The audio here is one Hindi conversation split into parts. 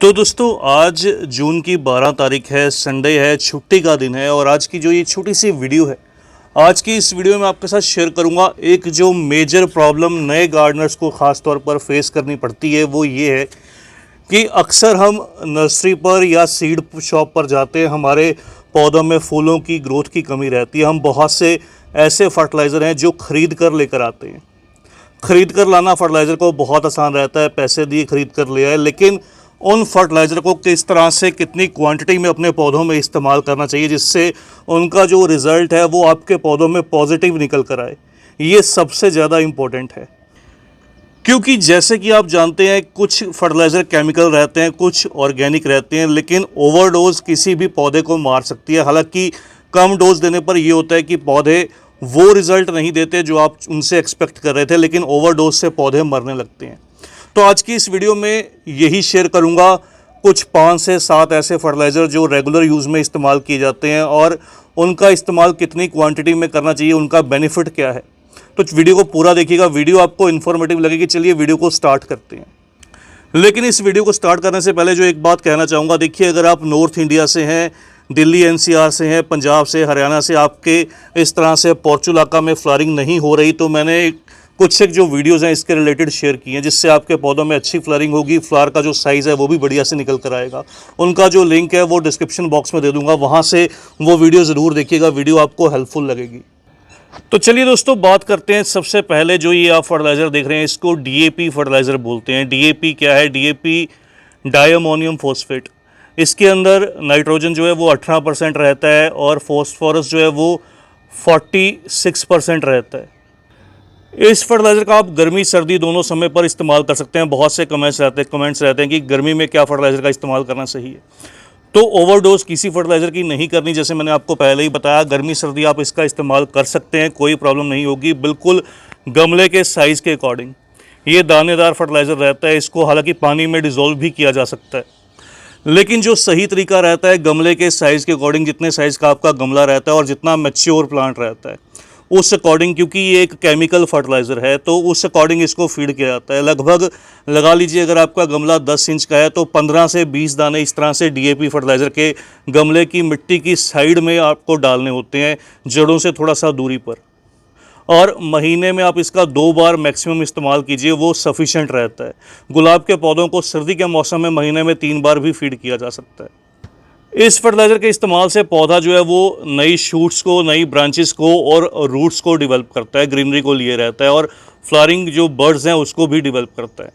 तो दोस्तों आज जून की 12 तारीख है, संडे है, छुट्टी का दिन है और आज की जो ये छोटी सी वीडियो है, आज की इस वीडियो में आपके साथ शेयर करूंगा एक जो मेजर प्रॉब्लम नए गार्डनर्स को ख़ास तौर पर फेस करनी पड़ती है। वो ये है कि अक्सर हम नर्सरी पर या सीड शॉप पर जाते हैं, हमारे पौधों में फूलों की ग्रोथ की कमी रहती है। हम बहुत से ऐसे फर्टिलाइज़र हैं जो ख़रीद कर लेकर आते हैं। ख़रीद कर लाना फर्टिलाइज़र को बहुत आसान रहता है, पैसे दिए ख़रीद कर ले आए, लेकिन उन फर्टिलाइज़र को किस तरह से कितनी क्वांटिटी में अपने पौधों में इस्तेमाल करना चाहिए जिससे उनका जो रिज़ल्ट है वो आपके पौधों में पॉजिटिव निकल कर आए, ये सबसे ज़्यादा इम्पोर्टेंट है। क्योंकि जैसे कि आप जानते हैं कुछ फर्टिलाइज़र केमिकल रहते हैं, कुछ ऑर्गेनिक रहते हैं, लेकिन ओवरडोज किसी भी पौधे को मार सकती है। हालांकि कम डोज देने पर यह होता है कि पौधे वो रिज़ल्ट नहीं देते जो आप उनसे एक्सपेक्ट कर रहे थे, लेकिन ओवरडोज से पौधे मरने लगते हैं। तो आज की इस वीडियो में यही शेयर करूंगा कुछ 5 से 7 ऐसे फर्टिलाइज़र जो रेगुलर यूज़ में इस्तेमाल किए जाते हैं और उनका इस्तेमाल कितनी क्वांटिटी में करना चाहिए, उनका बेनिफिट क्या है। तो वीडियो को पूरा देखिएगा, वीडियो आपको इन्फॉर्मेटिव लगेगी। चलिए वीडियो को स्टार्ट करते हैं। लेकिन इस वीडियो को स्टार्ट करने से पहले जो एक बात कहना चाहूँगा, देखिए अगर आप नॉर्थ इंडिया से हैं, दिल्ली एनसीआर से हैं, पंजाब से, हरियाणा से, आपके इस तरह से पोर्चुलाका में फ्लावरिंग नहीं हो रही, तो मैंने कुछ एक जो वीडियोज़ हैं इसके रिलेटेड शेयर किए हैं जिससे आपके पौधों में अच्छी फ्लावरिंग होगी, फ्लावर का जो साइज़ है वो भी बढ़िया से निकल कर आएगा। उनका जो लिंक है वो डिस्क्रिप्शन बॉक्स में दे दूंगा, वहाँ से वो वीडियो ज़रूर देखिएगा, वीडियो आपको हेल्पफुल लगेगी। तो चलिए दोस्तों बात करते हैं। सबसे पहले जो ये आप फर्टिलाइज़र देख रहे हैं इसको डीएपी फर्टिलाइज़र बोलते हैं। डीएपी क्या है? DAP diammonium phosphate. इसके अंदर नाइट्रोजन जो है वो 18% रहता है और फॉस्फोरस जो है वो 46% रहता है। इस फर्टिलाइज़र का आप गर्मी सर्दी दोनों समय पर इस्तेमाल कर सकते हैं। बहुत से कमेंट्स रहते हैं कि गर्मी में क्या फर्टिलाइज़र का इस्तेमाल करना सही है। तो ओवरडोज किसी फर्टिलाइज़र की नहीं करनी, जैसे मैंने आपको पहले ही बताया। गर्मी सर्दी आप इसका इस्तेमाल कर सकते हैं, कोई प्रॉब्लम नहीं होगी, बिल्कुल गमले के साइज़ के अकॉर्डिंग। ये दानेदार फर्टिलाइज़र रहता है, इसको हालांकि पानी में डिज़ोल्व भी किया जा सकता है, लेकिन जो सही तरीका रहता है गमले के साइज़ के अकॉर्डिंग, जितने साइज़ का आपका गमला रहता है और जितना मैच्योर प्लांट रहता है उस अकॉर्डिंग, क्योंकि ये एक केमिकल फर्टिलाइज़र है तो उस अकॉर्डिंग इसको फीड किया जाता है। लगभग लगा लीजिए अगर आपका गमला 10 इंच का है तो 15 से 20 दाने इस तरह से डीएपी फर्टिलाइज़र के गमले की मिट्टी की साइड में आपको डालने होते हैं, जड़ों से थोड़ा सा दूरी पर। और महीने में आप इसका 2 बार मैक्सिमम इस्तेमाल कीजिए, वो सफिशेंट रहता है। गुलाब के पौधों को सर्दी के मौसम में महीने में 3 बार भी फीड किया जा सकता है। इस फर्टिलाइज़र के इस्तेमाल से पौधा जो है वो नई शूट्स को, नई ब्रांचेस को और रूट्स को डेवलप करता है, ग्रीनरी को लिए रहता है और फ्लावरिंग जो बर्ड्स हैं उसको भी डेवलप करता है।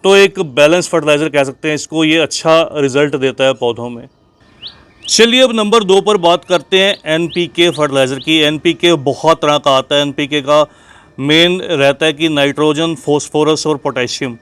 तो एक बैलेंस फर्टिलाइज़र कह सकते हैं इसको, ये अच्छा रिजल्ट देता है पौधों में। चलिए अब नंबर 2 पर बात करते हैं एनपीके फर्टिलाइज़र की। एनपीके बहुत तरह का आता है। एनपीके का मेन रहता है कि नाइट्रोजन, फॉस्फोरस और पोटेशियम,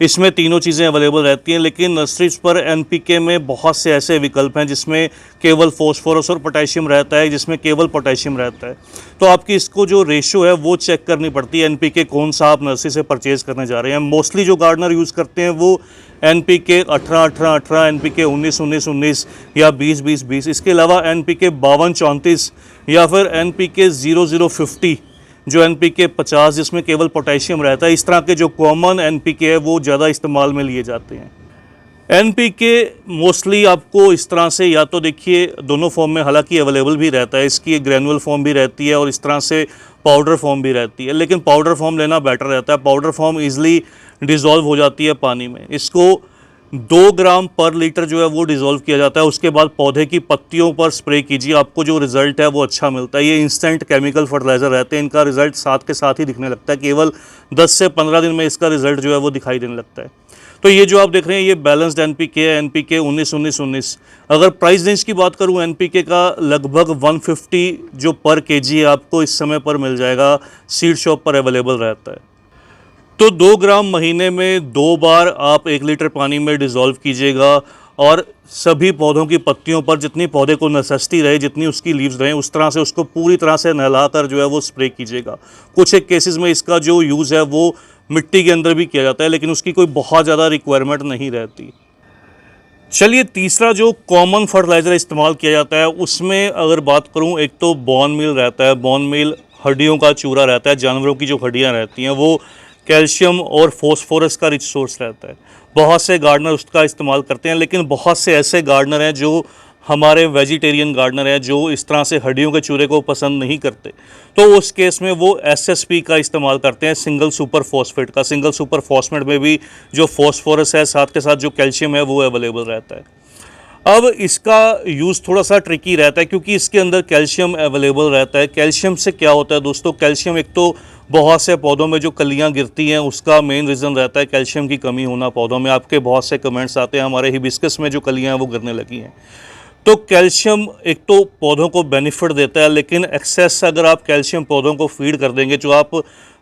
इसमें तीनों चीज़ें अवेलेबल रहती हैं। लेकिन नर्सरीज पर एनपीके में बहुत से ऐसे विकल्प हैं जिसमें केवल फॉस्फोरस और पोटेशियम रहता है, जिसमें केवल पोटेशियम रहता है। तो आपकी इसको जो रेशियो है वो चेक करनी पड़ती है, एनपीके कौन सा आप नर्सरी से परचेज करने जा रहे हैं। मोस्टली जो गार्डनर यूज़ करते हैं वो एनपीके 18-18-18, एनपीके 19-19-19 या 20-20-20। इसके अलावा एनपीके 52-34 या फिर एनपीके 0050 जो एनपीके 50 जिसमें केवल पोटेशियम रहता है। इस तरह के जो कॉमन एनपीके है वो ज़्यादा इस्तेमाल में लिए जाते हैं। एनपीके मोस्टली आपको इस तरह से, या तो देखिए दोनों फॉर्म में हालांकि अवेलेबल भी रहता है, इसकी ग्रैनुअल फॉर्म भी रहती है और इस तरह से पाउडर फॉर्म भी रहती है, लेकिन पाउडर फॉर्म लेना बेटर रहता है। पाउडर फॉर्म ईजिली डिज़ोल्व हो जाती है पानी में। इसको 2 ग्राम पर लीटर जो है वो डिज़ोल्व किया जाता है, उसके बाद पौधे की पत्तियों पर स्प्रे कीजिए, आपको जो रिज़ल्ट है वो अच्छा मिलता है। ये इंस्टेंट केमिकल फर्टिलाइज़र रहते हैं, इनका रिज़ल्ट साथ के साथ ही दिखने लगता है, केवल 10 से 15 दिन में इसका रिज़ल्ट जो है वो दिखाई देने लगता है। तो ये जो आप देख रहे हैं ये बैलेंस्ड एनपीके है, एनपीके 19-19-19। अगर प्राइस रेंज की बात करूँ एनपीके का, लगभग 150 जो पर केजी है आपको इस समय पर मिल जाएगा, सीड शॉप पर अवेलेबल रहता है। तो 2 ग्राम महीने में 2 बार आप 1 लीटर पानी में डिज़ोल्व कीजिएगा और सभी पौधों की पत्तियों पर, जितनी पौधे को नेसेसिटी रहे, जितनी उसकी लीव्स रहे, उस तरह से उसको पूरी तरह से नहलाकर जो है वो स्प्रे कीजिएगा। कुछ एक केसेस में इसका जो यूज़ है वो मिट्टी के अंदर भी किया जाता है, लेकिन उसकी कोई बहुत ज़्यादा रिक्वायरमेंट नहीं रहती। चलिए तीसरा जो कॉमन फर्टिलाइज़र इस्तेमाल किया जाता है उसमें अगर बात करूं, एक तो बोन मील रहता है। बोन मील हड्डियों का चूरा रहता है, जानवरों की जो हड्डियां रहती हैं वो कैल्शियम और फॉस्फोरस का रिच सोर्स रहता है। बहुत से गार्डनर उसका इस्तेमाल करते हैं, लेकिन बहुत से ऐसे गार्डनर हैं जो हमारे वेजिटेरियन गार्डनर हैं जो इस तरह से हड्डियों के चूरे को पसंद नहीं करते, तो उस केस में वो एसएसपी का इस्तेमाल करते हैं, सिंगल सुपर फॉस्फेट का। सिंगल सुपर फॉस्फेट में भी जो फॉस्फोरस है साथ के साथ जो कैल्शियम है वो अवेलेबल रहता है। अब इसका यूज़ थोड़ा सा ट्रिकी रहता है क्योंकि इसके अंदर कैल्शियम अवेलेबल रहता है। कैल्शियम से क्या होता है दोस्तों, कैल्शियम एक तो बहुत से पौधों में जो कलियां गिरती हैं उसका मेन रीज़न रहता है कैल्शियम की कमी होना पौधों में। आपके बहुत से कमेंट्स आते हैं हमारे हिबिस्कस में जो कलियां हैं वो गिरने लगी हैं। तो कैल्शियम एक तो पौधों को बेनिफिट देता है, लेकिन एक्सेस अगर आप कैल्शियम पौधों को फीड कर देंगे, जो आप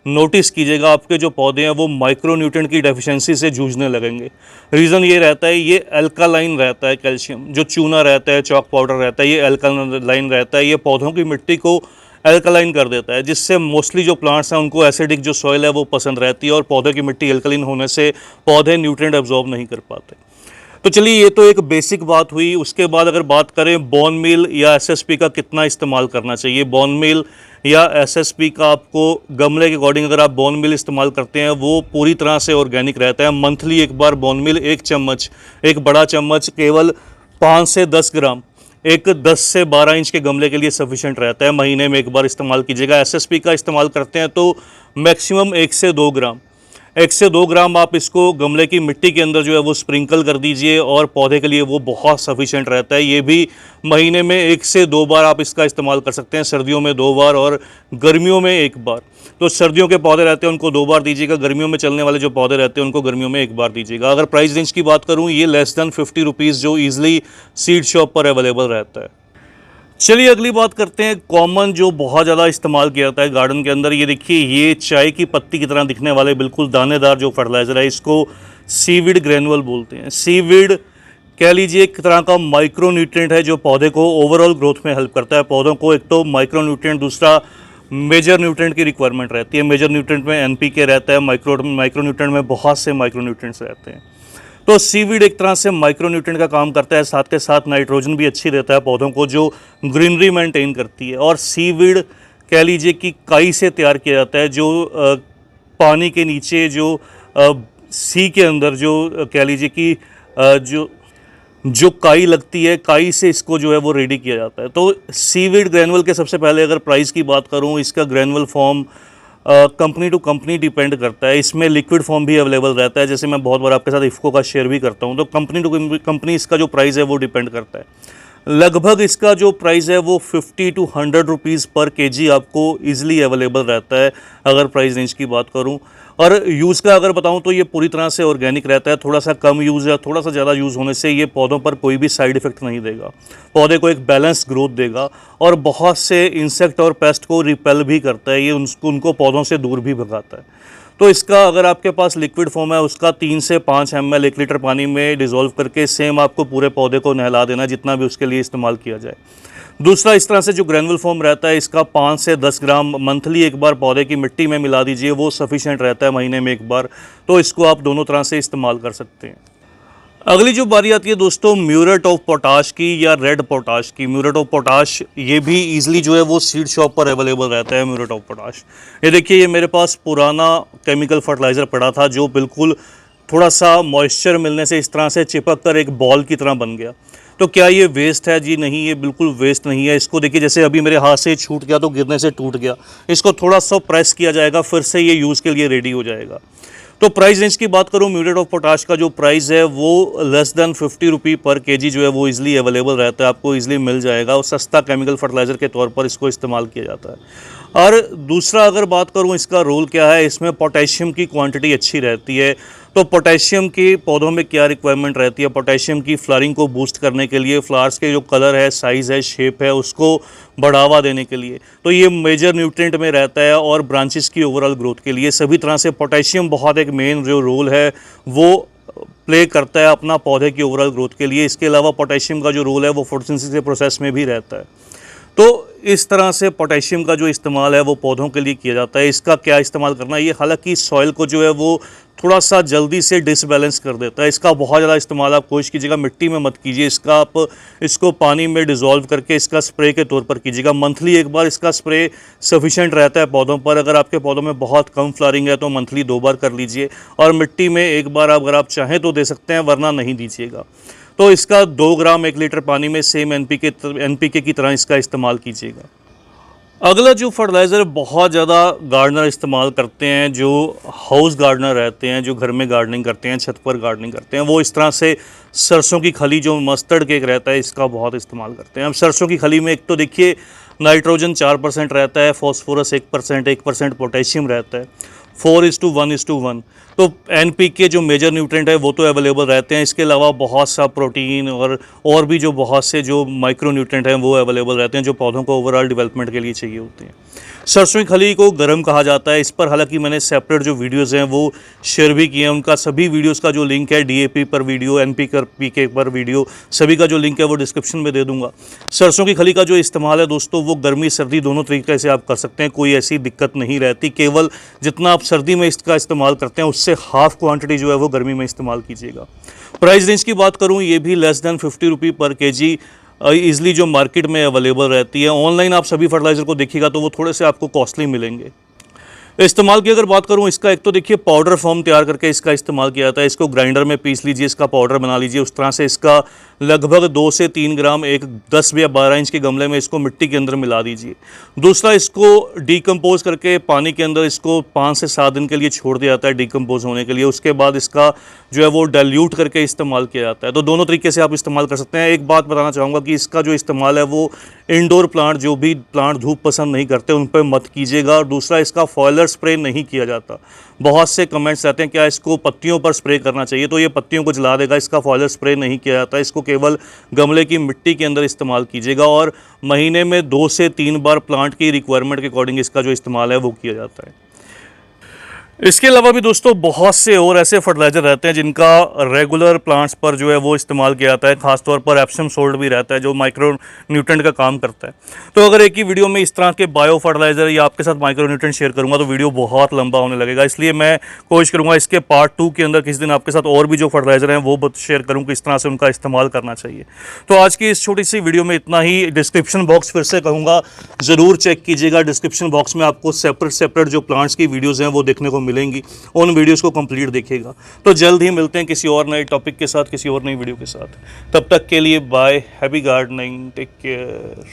नोटिस कीजिएगा आपके जो पौधे हैं वो माइक्रोन्यूट्रिएंट की डेफिशिएंसी से जूझने लगेंगे। रीज़न ये रहता है, ये अल्कालाइन रहता है कैल्शियम, जो चूना रहता है, चॉक पाउडर रहता है, ये अल्कालाइन रहता है। ये पौधों की मिट्टी को अल्कालाइन कर देता है, जिससे मोस्टली जो प्लांट्स हैं उनको एसिडिक जो सॉइल है वो पसंद रहती है और पौधे की मिट्टी अल्कालाइन होने से पौधे न्यूट्रिएंट एब्जॉर्ब नहीं कर पाते। तो चलिए ये तो एक बेसिक बात हुई। उसके बाद अगर बात करें बोन मील या एसएसपी का कितना इस्तेमाल करना चाहिए। बोन मील या एसएसपी का आपको गमले के अकॉर्डिंग अगर आप बोन मील इस्तेमाल करते हैं वो पूरी तरह से ऑर्गेनिक रहता है। मंथली एक बार बोन मील, एक चम्मच, एक बड़ा चम्मच केवल 5 से 10 ग्राम एक 10 से 12 इंच के गमले के लिए सफिशिएंट रहता है। महीने में एक बार इस्तेमाल कीजिएगा। एसएसपी का इस्तेमाल करते हैं तो मैक्सिमम 1 से 2 ग्राम, 1 से 2 ग्राम आप इसको गमले की मिट्टी के अंदर जो है वो स्प्रिंकल कर दीजिए और पौधे के लिए वो बहुत सफिशिएंट रहता है। ये भी महीने में 1 से 2 बार आप इसका इस्तेमाल कर सकते हैं। सर्दियों में 2 बार और गर्मियों में 1 बार। तो सर्दियों के पौधे रहते हैं उनको 2 बार दीजिएगा, गर्मियों में चलने वाले जो पौधे रहते हैं उनको गर्मियों में 1 बार दीजिएगा। अगर प्राइस रेंज की बात करूँ, ये लेस देन 50 रुपीज़ जो ईजिली सीड शॉप पर अवेलेबल रहता है। चलिए अगली बात करते हैं कॉमन जो बहुत ज़्यादा इस्तेमाल किया जाता है गार्डन के अंदर। ये देखिए, ये चाय की पत्ती की तरह दिखने वाले बिल्कुल दानेदार जो फर्टिलाइज़र है, इसको सीवीड ग्रेनुअल बोलते हैं। सीवीड कह लीजिए एक तरह का माइक्रो न्यूट्रिएंट है जो पौधे को ओवरऑल ग्रोथ में हेल्प करता है। पौधों को एक तो माइक्रो न्यूट्रिएंट, दूसरा मेजर न्यूट्रिएंट की रिक्वायरमेंट रहती है। मेजर न्यूट्रिएंट में एनपीके रहता है, माइक्रो न्यूट्रिएंट में बहुत से माइक्रो न्यूट्रिएंट्स रहते हैं। तो सीवीड एक तरह से माइक्रोन्यूट्रिएंट का काम करता है, साथ के साथ नाइट्रोजन भी अच्छी देता है पौधों को, जो ग्रीनरी मेंटेन करती है। और सीवीड कह लीजिए कि काई से तैयार किया जाता है, जो पानी के नीचे जो सी के अंदर जो कह लीजिए कि जो काई लगती है, काई से इसको जो है वो रेडी किया जाता है। तो सीवीड ग्रैनुअल के सबसे पहले अगर प्राइस की बात करूँ, इसका granular form company to company depend करता है। इसमें लिक्विड फॉर्म भी अवेलेबल रहता है, जैसे मैं बहुत बार आपके साथ इफ़को का शेयर भी करता हूँ। तो कंपनी टू कंपनी इसका जो प्राइस है वो डिपेंड करता है। लगभग इसका जो प्राइस है वो 50 to 100 रुपीज़ पर केजी आपको ईजिली अवेलेबल रहता है अगर प्राइस रेंज की बात करूँ। और यूज़ का अगर बताऊं तो ये पूरी तरह से ऑर्गेनिक रहता है। थोड़ा सा कम यूज़ या थोड़ा सा ज़्यादा यूज़ होने से ये पौधों पर कोई भी साइड इफ़ेक्ट नहीं देगा, पौधे को एक बैलेंस ग्रोथ देगा और बहुत से इंसेक्ट और पेस्ट को रिपेल भी करता है। ये उनको पौधों से दूर भी भगाता है। तो इसका अगर आपके पास लिक्विड फॉर्म है, उसका 3 से 5 ml 1 लीटर पानी में डिज़ोल्व करके सेम आपको पूरे पौधे को नहला देना, जितना भी उसके लिए इस्तेमाल किया जाए। दूसरा, इस तरह से जो ग्रैनुअल फॉर्म रहता है, इसका 5 से 10 ग्राम मंथली एक बार पौधे की मिट्टी में मिला दीजिए, वो सफिशिएंट रहता है महीने में एक बार। तो इसको आप दोनों तरह से इस्तेमाल कर सकते हैं। अगली जो बारी आती है दोस्तों म्यूरेट ऑफ पोटाश की या रेड पोटाश की। म्यूरेट ऑफ पोटाश ये भी ईजिली जो है वो सीड शॉप पर अवेलेबल रहता है। म्यूरेट ऑफ पोटाश, ये देखिए, ये मेरे पास पुराना केमिकल फर्टिलाइज़र पड़ा था जो बिल्कुल थोड़ा सा मॉइस्चर मिलने से इस तरह से चिपक कर एक बॉल की तरह बन गया। तो क्या ये वेस्ट है? जी नहीं, ये बिल्कुल वेस्ट नहीं है। इसको देखिए, जैसे अभी मेरे हाथ से छूट गया तो गिरने से टूट गया। इसको थोड़ा सा प्रेस किया जाएगा, फिर से ये यूज़ के लिए रेडी हो जाएगा। तो प्राइस रेंज की बात करूँ, म्यूरेट ऑफ पोटाश का जो प्राइस है वो लेस देन 50 रुपी पर केजी जो है वो इजीली अवेलेबल रहता है, आपको इजीली मिल जाएगा। और सस्ता केमिकल फर्टिलाइज़र के तौर पर इसको इस्तेमाल किया जाता है। और दूसरा अगर बात करूँ इसका रोल क्या है, इसमें पोटेशियम की क्वांटिटी अच्छी रहती है। तो पोटेशियम की पौधों में क्या रिक्वायरमेंट रहती है? पोटेशियम की फ्लावरिंग को बूस्ट करने के लिए, फ्लावर्स के जो कलर है, साइज़ है, शेप है, उसको बढ़ावा देने के लिए। तो ये मेजर न्यूट्रिएंट में रहता है और ब्रांचेस की ओवरऑल ग्रोथ के लिए सभी तरह से पोटेशियम बहुत एक मेन जो रोल है वो प्ले करता है अपना पौधे की ओवरऑल ग्रोथ के लिए। इसके अलावा पोटेशियम का जो रोल है वो फोटोसिंथेसिस के प्रोसेस में भी रहता है। तो इस तरह से पोटेशियम का जो इस्तेमाल है वो पौधों के लिए किया जाता है। इसका क्या इस्तेमाल करना है, ये हालांकि सॉइल को जो है वो थोड़ा सा जल्दी से डिसबैलेंस कर देता है। इसका बहुत ज़्यादा इस्तेमाल आप कोशिश कीजिएगा मिट्टी में मत कीजिए, इसका आप इसको पानी में डिज़ोल्व करके इसका स्प्रे के तौर पर कीजिएगा। मंथली एक बार इसका स्प्रे सफिशेंट रहता है पौधों पर। अगर आपके पौधों में बहुत कम फ्लावरिंग है तो मंथली 2 बार कर लीजिए, और मिट्टी में एक बार अगर आप चाहें तो दे सकते हैं, वरना नहीं दीजिएगा। तो इसका 2 ग्राम 1 लीटर पानी में सेम एनपीके की तरह इसका इस्तेमाल कीजिएगा। अगला जो फर्टिलाइज़र बहुत ज़्यादा गार्डनर इस्तेमाल करते हैं, जो हाउस गार्डनर रहते हैं, जो घर में गार्डनिंग करते हैं, छत पर गार्डनिंग करते हैं, वो इस तरह से सरसों की खली जो मस्टर्ड केक रहता है इसका बहुत इस्तेमाल करते हैं। अब सरसों की खली में एक तो देखिए नाइट्रोजन 4% रहता है, फॉस्फोरस 1% पोटेशियम रहता है, 4:1:1। तो एनपीके जो मेजर न्यूट्रिएंट है वो तो अवेलेबल रहते हैं। इसके अलावा बहुत सा प्रोटीन और भी जो बहुत से जो माइक्रो न्यूट्रिएंट हैं वो अवेलेबल रहते हैं, जो पौधों को ओवरऑल डेवलपमेंट के लिए चाहिए होते हैं। सरसों की खली को गर्म कहा जाता है। इस पर हालांकि मैंने सेपरेट जो वीडियोज़ हैं वो शेयर भी किए हैं। उनका सभी वीडियोज़ का जो लिंक है, डीएपी पर वीडियो, एनपीके पर वीडियो, सभी का जो लिंक है वो डिस्क्रिप्शन में दे दूंगा। सरसों की खली का जो इस्तेमाल है दोस्तों, वो गर्मी सर्दी दोनों तरीके से आप कर सकते हैं, कोई ऐसी दिक्कत नहीं रहती। केवल जितना आप सर्दी में इसका इस्तेमाल करते हैं उससे हाफ क्वांटिटी जो है वो गर्मी में इस्तेमाल कीजिएगा। प्राइस रेंज की बात करूँ, ये भी लेस दैन 50 रुपये पर केजी ईज़िली जो मार्केट में अवेलेबल रहती है। ऑनलाइन आप सभी फर्टिलाइज़र को देखिएगा तो वो थोड़े से आपको कॉस्टली मिलेंगे। इस्तेमाल की अगर बात करूं, इसका एक तो देखिए पाउडर फॉर्म तैयार करके इसका इस्तेमाल किया जाता है। इसको ग्राइंडर में पीस लीजिए, इसका पाउडर बना लीजिए। उस तरह से इसका लगभग 2 से 3 ग्राम एक 10 या 12 इंच के गमले में इसको मिट्टी के अंदर मिला दीजिए। दूसरा, इसको डिकम्पोज करके पानी के अंदर इसको 5 से 7 दिन के लिए छोड़ दिया जाता है डिकम्पोज होने के लिए। उसके बाद इसका जो है वो डाइल्यूट करके इस्तेमाल किया जाता है। तो दोनों तरीके से आप इस्तेमाल कर सकते हैं। एक बात बताना चाहूँगा कि इसका जो इस्तेमाल है वो इंडोर प्लांट, जो भी प्लांट धूप पसंद नहीं करते उन पर मत कीजिएगा। और दूसरा, इसका फॉयलर स्प्रे नहीं किया जाता। बहुत से कमेंट्स आते हैं क्या इसको पत्तियों पर स्प्रे करना चाहिए, तो ये पत्तियों को जला देगा। इसका फॉयलर स्प्रे नहीं किया जाता, इसको केवल गमले की मिट्टी के अंदर इस्तेमाल कीजिएगा। और महीने में 2 से 3 बार प्लांट की रिक्वायरमेंट के अकॉर्डिंग इसका जो इस्तेमाल है वो किया जाता है। इसके अलावा भी दोस्तों बहुत से और ऐसे फर्टिलाइज़र रहते हैं जिनका रेगुलर प्लांट्स पर जो है वो इस्तेमाल किया जाता है। खासतौर पर एप्सम सोल्ट भी रहता है जो माइक्रो न्यूट्रेंट का काम करता है। तो अगर एक ही वीडियो में इस तरह के बायो फर्टिलाइज़र या आपके साथ माइक्रो न्यूट्रेंट शेयर करूंगा तो वीडियो बहुत लंबा होने लगेगा। इसलिए मैं कोशिश करूंगा इसके पार्ट 2 के अंदर किसी दिन आपके साथ और भी जो फर्टिलाइज़र हैं वो शेयर करूँ कि इस तरह से उनका इस्तेमाल करना चाहिए। तो आज की इस छोटी सी वीडियो में इतना ही। डिस्क्रिप्शन बॉक्स फिर से कहूँगा ज़रूर चेक कीजिएगा। डिस्क्रिप्शन बॉक्स में आपको सेपरेट जो प्लांट्स की वीडियोज़ हैं वो देखने को मिलेंगी। उन वीडियोस को कंप्लीट देखिएगा। तो जल्द ही मिलते हैं किसी और नए टॉपिक के साथ, किसी और नई वीडियो के साथ। तब तक के लिए bye, happy gardening, take care.